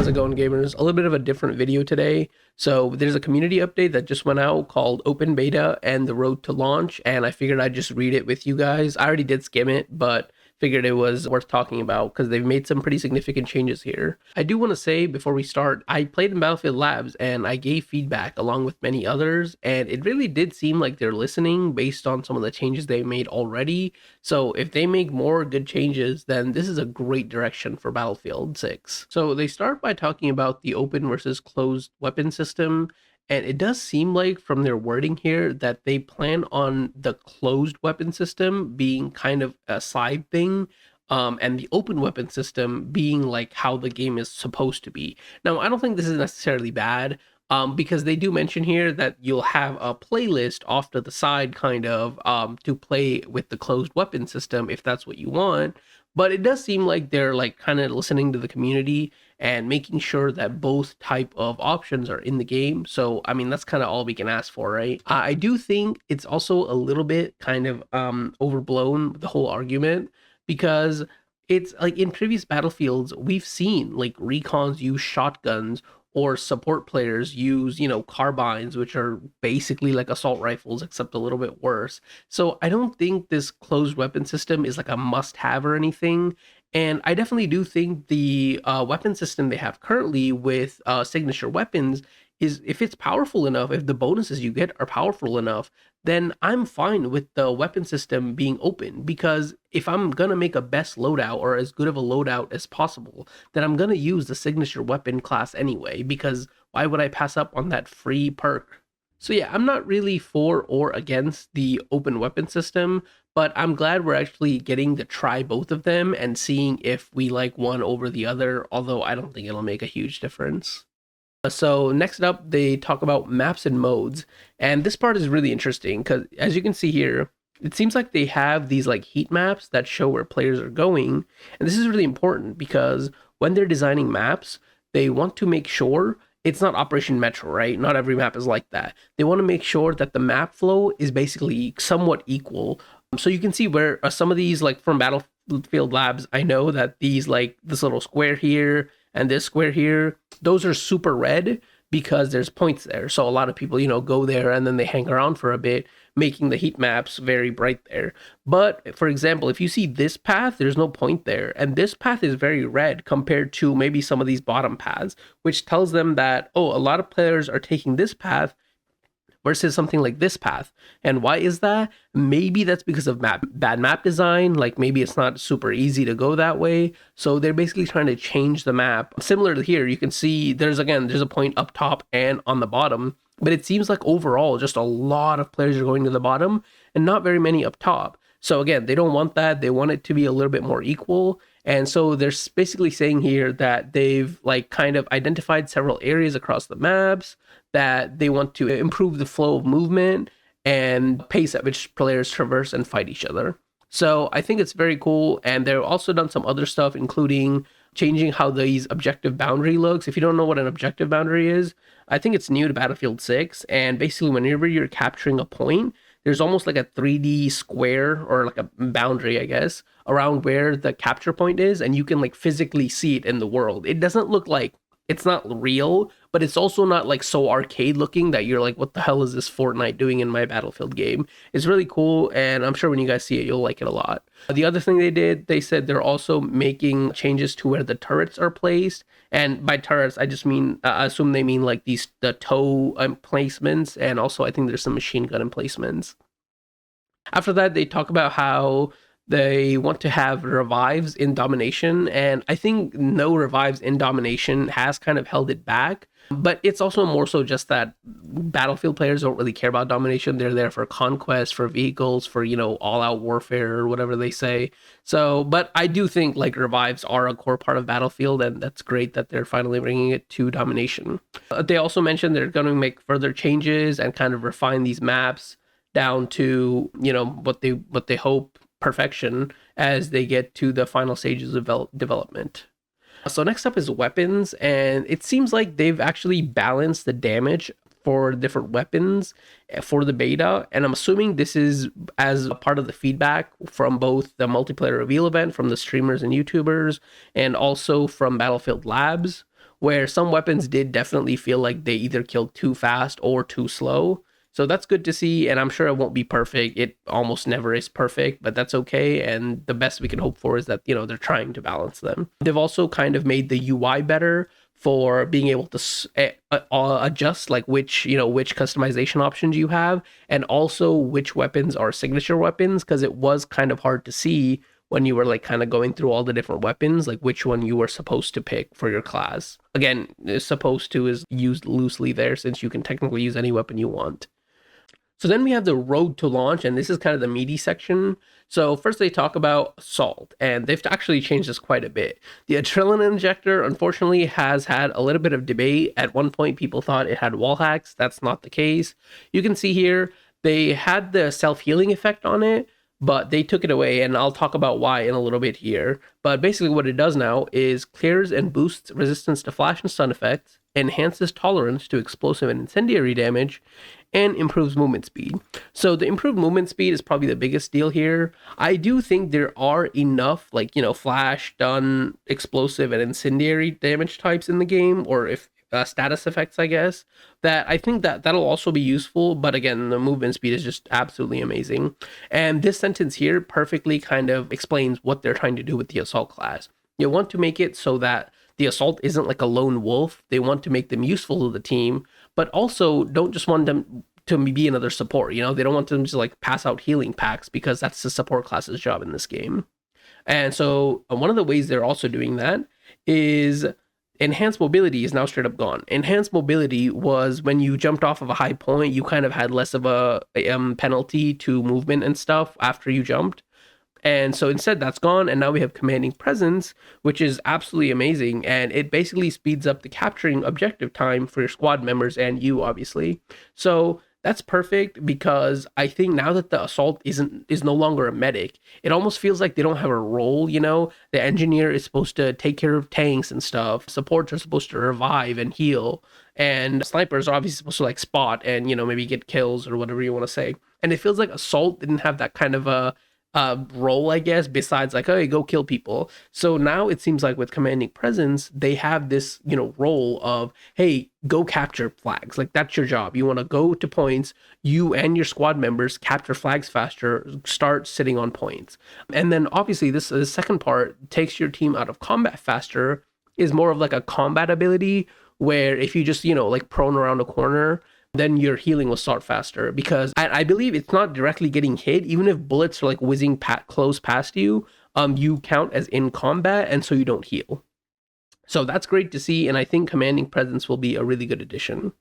How's it going, gamers? A little bit of a different video today. So there's a community update that just went out called Open Beta and the Road to Launch, and I figured I'd just read it with you guys. I already did skim it, but figured it was worth talking about because they've made some pretty significant changes here. I do want to say before we start, I played in Battlefield Labs and I gave feedback along with many others, and it really did seem like they're listening based on some of the changes they made already. So if they make more good changes, then this is a great direction for Battlefield 6. So they start by talking about the open versus closed weapon system. And it does seem like from their wording here that they plan on the closed weapon system being kind of a side thing, and the open weapon system being like how the game is supposed to be. Now, I don't think this is necessarily bad, because they do mention here that you'll have a playlist off to the side kind of to play with the closed weapon system if that's what you want. But it does seem like they're like kind of listening to the community and making sure that both type of options are in the game. So, I mean, that's kind of all we can ask for, right? I do think it's also a little bit kind of overblown, the whole argument, because it's like in previous Battlefields, we've seen like recons use shotguns or support players use, carbines, which are basically like assault rifles, except a little bit worse. So I don't think this closed weapon system is like a must have or anything. And I definitely do think the weapon system they have currently with signature weapons is, if it's powerful enough, if the bonuses you get are powerful enough, then I'm fine with the weapon system being open, because if I'm gonna make a best loadout or as good of a loadout as possible, then I'm gonna use the signature weapon class anyway, because why would I pass up on that free perk? So yeah, I'm not really for or against the open weapon system, but I'm glad we're actually getting to try both of them and seeing if we like one over the other, although I don't think it'll make a huge difference. So next up, they talk about maps and modes. And this part is really interesting because, as you can see here, it seems like they have these like heat maps that show where players are going. And this is really important because when they're designing maps, they want to make sure it's not Operation Metro, right? Not every map is like that. They want to make sure that the map flow is basically somewhat equal. So you can see where some of these, like from Battlefield Labs, I know that these, like this little square here and this square here, those are super red because there's points there. So a lot of people, go there and then they hang around for a bit, making the heat maps very bright there. But for example, if you see this path, there's no point there. And this path is very red compared to maybe some of these bottom paths, which tells them that, oh, a lot of players are taking this path versus something like this path. And why is that? Maybe that's because of bad map design. Like maybe it's not super easy to go that way. So they're basically trying to change the map. Similar to here, you can see there's a point up top and on the bottom, but it seems like overall just a lot of players are going to the bottom and not very many up top. So again, they don't want that. They want it to be a little bit more equal. And so they're basically saying here that they've like kind of identified several areas across the maps that they want to improve the flow of movement and pace at which players traverse and fight each other. So I think it's very cool. And they've also done some other stuff, including changing how these objective boundary looks. If you don't know what an objective boundary is, I think it's new to Battlefield 6. And basically, whenever you're capturing a point, there's almost like a 3D square or like a boundary, I guess, around where the capture point is, and you can like physically see it in the world. It doesn't look like, it's not real, but it's also not like so arcade looking that you're like, what the hell is this Fortnite doing in my Battlefield game? It's really cool, and I'm sure when you guys see it, you'll like it a lot. The other thing they said they're also making changes to where the turrets are placed. And by turrets, I just mean, I assume they mean like the tow emplacements, and also I think there's some machine gun emplacements. After that, they talk about how they want to have revives in domination, and I think no revives in domination has kind of held it back. But it's also more so just that Battlefield players don't really care about domination. They're there for conquest, for vehicles, for, all-out warfare or whatever they say. So, but I do think like revives are a core part of Battlefield, and that's great that they're finally bringing it to domination. They also mentioned they're going to make further changes and kind of refine these maps down to, what they hope perfection as they get to the final stages of development. So next up is weapons, and it seems like they've actually balanced the damage for different weapons for the beta, and I'm assuming this is as a part of the feedback from both the multiplayer reveal event from the streamers and YouTubers, and also from Battlefield Labs. where some weapons did definitely feel like they either killed too fast or too slow. So that's good to see, and I'm sure it won't be perfect. It almost never is perfect, but that's okay. And the best we can hope for is that, they're trying to balance them. They've also kind of made the UI better for being able to adjust like which customization options you have, and also which weapons are signature weapons, because it was kind of hard to see when you were like kind of going through all the different weapons, like which one you were supposed to pick for your class. Again, supposed to is used loosely there, since you can technically use any weapon you want. So then we have the road to launch, and this is kind of the meaty section. So first they talk about assault, and they've actually changed this quite a bit. The adrenaline injector, unfortunately, has had a little bit of debate. At one point, people thought it had wall hacks. That's not the case. You can see here, they had the self-healing effect on it, but they took it away, and I'll talk about why in a little bit here. But basically what it does now is clears and boosts resistance to flash and stun effects, enhances tolerance to explosive and incendiary damage, and improves movement speed. So the improved movement speed is probably the biggest deal here. I do think there are enough flash, stun, explosive, and incendiary damage types in the game, or if status effects, I guess, that I think that that'll also be useful. But again, the movement speed is just absolutely amazing. And this sentence here perfectly kind of explains what they're trying to do with the assault class. You want to make it so that the assault isn't like a lone wolf. They want to make them useful to the team, but also don't just want them to be another support. They don't want them to like pass out healing packs, because that's the support class's job in this game. And so one of the ways they're also doing that is enhanced mobility is now straight up gone. Enhanced mobility was when you jumped off of a high point, you kind of had less of a penalty to movement and stuff after you jumped. And so instead that's gone, and now we have commanding presence, which is absolutely amazing, and it basically speeds up the capturing objective time for your squad members and you, obviously. So that's perfect, because I think now that the assault is no longer a medic, it almost feels like they don't have a role. The engineer is supposed to take care of tanks and stuff, supports are supposed to revive and heal, and snipers are obviously supposed to like spot and maybe get kills or whatever you want to say. And it feels like assault didn't have that kind of a role, I guess, besides like, hey, go kill people. So now it seems like with commanding presence, they have this, role of, hey, go capture flags. Like, that's your job. You want to go to points, you and your squad members capture flags faster, start sitting on points. And then obviously this the second part takes your team out of combat faster, is more of like a combat ability, where if you just, like prone around a corner, then your healing will start faster, because I believe it's not directly getting hit. Even if bullets are like whizzing close past you, you count as in combat, and so you don't heal. So that's great to see, and I think commanding presence will be a really good addition.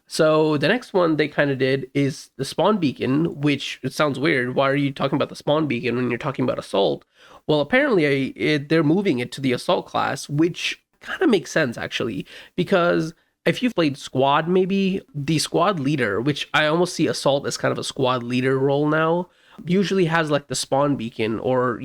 So the next one they kind of did is the spawn beacon, which it sounds weird. Why are you talking about the spawn beacon when you're talking about assault? Well, apparently they're moving it to the assault class, which kind of makes sense actually, because if you've played squad, maybe the squad leader, which I almost see assault as kind of a squad leader role now, usually has like the spawn beacon, or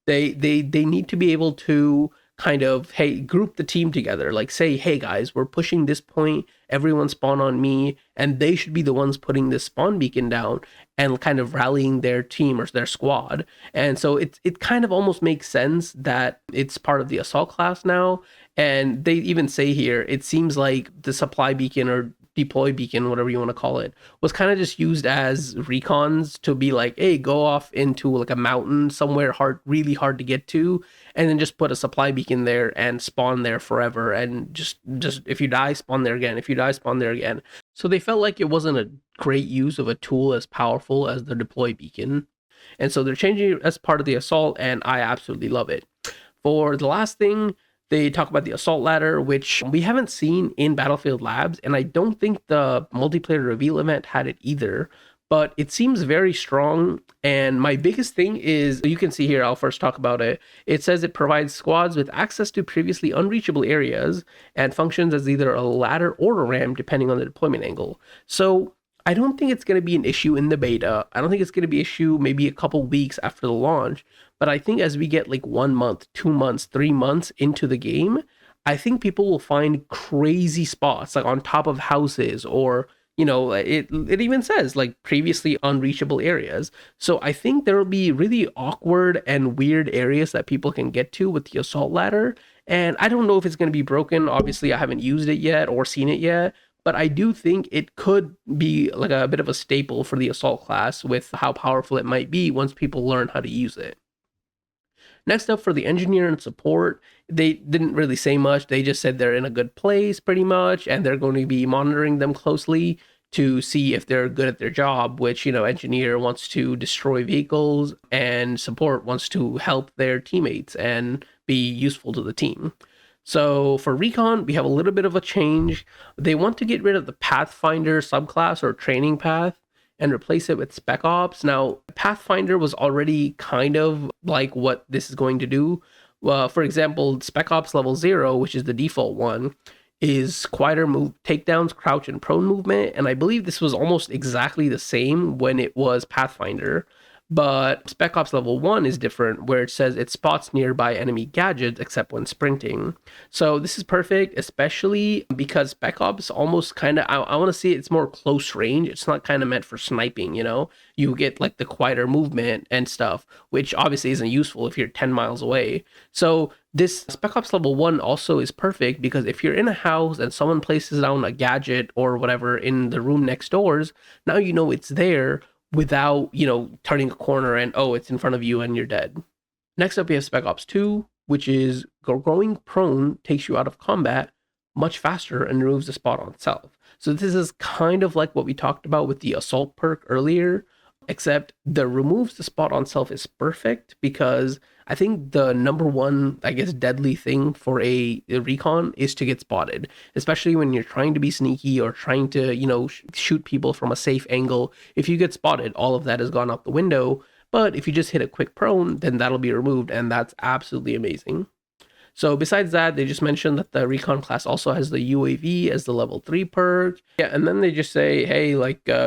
they need to be able to kind of, hey, group the team together, like say, hey guys, we're pushing this point, everyone spawn on me, and they should be the ones putting this spawn beacon down and kind of rallying their team or their squad. And so it kind of almost makes sense that it's part of the assault class now. And they even say here, it seems like the supply beacon or deploy beacon, whatever you want to call it, was kind of just used as recons to be like, hey, go off into like a mountain somewhere really hard to get to, and then just put a supply beacon there and spawn there forever, and just if you die, spawn there again, if you die, spawn there again. So they felt like it wasn't a great use of a tool as powerful as the deploy beacon, and so they're changing it as part of the assault, and I absolutely love it. For the last thing, they talk about the assault ladder, which we haven't seen in Battlefield Labs, and I don't think the multiplayer reveal event had it either, but it seems very strong. And my biggest thing is, you can see here, I'll first talk about it. It says it provides squads with access to previously unreachable areas and functions as either a ladder or a ramp, depending on the deployment angle. So I don't think it's going to be an issue in the beta. I don't think it's going to be an issue maybe a couple weeks after the launch. But I think as we get like 1 month, 2 months, 3 months into the game, I think people will find crazy spots like on top of houses, or, it even says like previously unreachable areas. So I think there will be really awkward and weird areas that people can get to with the assault ladder. And I don't know if it's going to be broken. Obviously, I haven't used it yet or seen it yet, but I do think it could be like a bit of a staple for the assault class with how powerful it might be once people learn how to use it. Next up, for the engineer and support, they didn't really say much. They just said they're in a good place pretty much, and they're going to be monitoring them closely to see if they're good at their job, which, engineer wants to destroy vehicles and support wants to help their teammates and be useful to the team. So for recon, we have a little bit of a change. They want to get rid of the Pathfinder subclass or training path and replace it with Spec Ops. Now, Pathfinder was already kind of like what this is going to do. For example, Spec Ops level 0, which is the default one, is quieter move takedowns, crouch, and prone movement. And I believe this was almost exactly the same when it was Pathfinder. But Spec Ops level 1 is different, where it says it spots nearby enemy gadgets except when sprinting. So this is perfect, especially because Spec Ops almost kind of, I want to say it's more close range. It's not kind of meant for sniping, You get like the quieter movement and stuff, which obviously isn't useful if you're 10 miles away. So this Spec Ops level 1 also is perfect because if you're in a house and someone places down a gadget or whatever in the room next doors, now you know it's there without, turning a corner and, oh, it's in front of you and you're dead. Next up, we have Spec Ops 2, which is growing prone takes you out of combat much faster and removes the spot on self. So this is kind of like what we talked about with the assault perk earlier, except the removes the spot on self is perfect because I think the number one, deadly thing for a recon is to get spotted, especially when you're trying to be sneaky or trying to, shoot people from a safe angle. If you get spotted, all of that has gone out the window. But if you just hit a quick prone, then that'll be removed, and that's absolutely amazing. So besides that, they just mentioned that the recon class also has the UAV as the level 3 perk. Yeah, and then they just say, hey,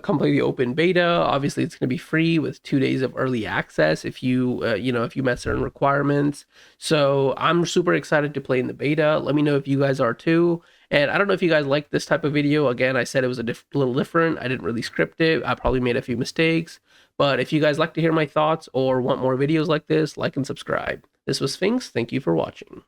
come play the open beta. Obviously, it's going to be free with 2 days of early access if you, if you met certain requirements. So I'm super excited to play in the beta. Let me know if you guys are too. And I don't know if you guys like this type of video. Again, I said it was a little different. I didn't really script it. I probably made a few mistakes. But if you guys like to hear my thoughts or want more videos like this, like and subscribe. This was Sphinx. Thank you for watching.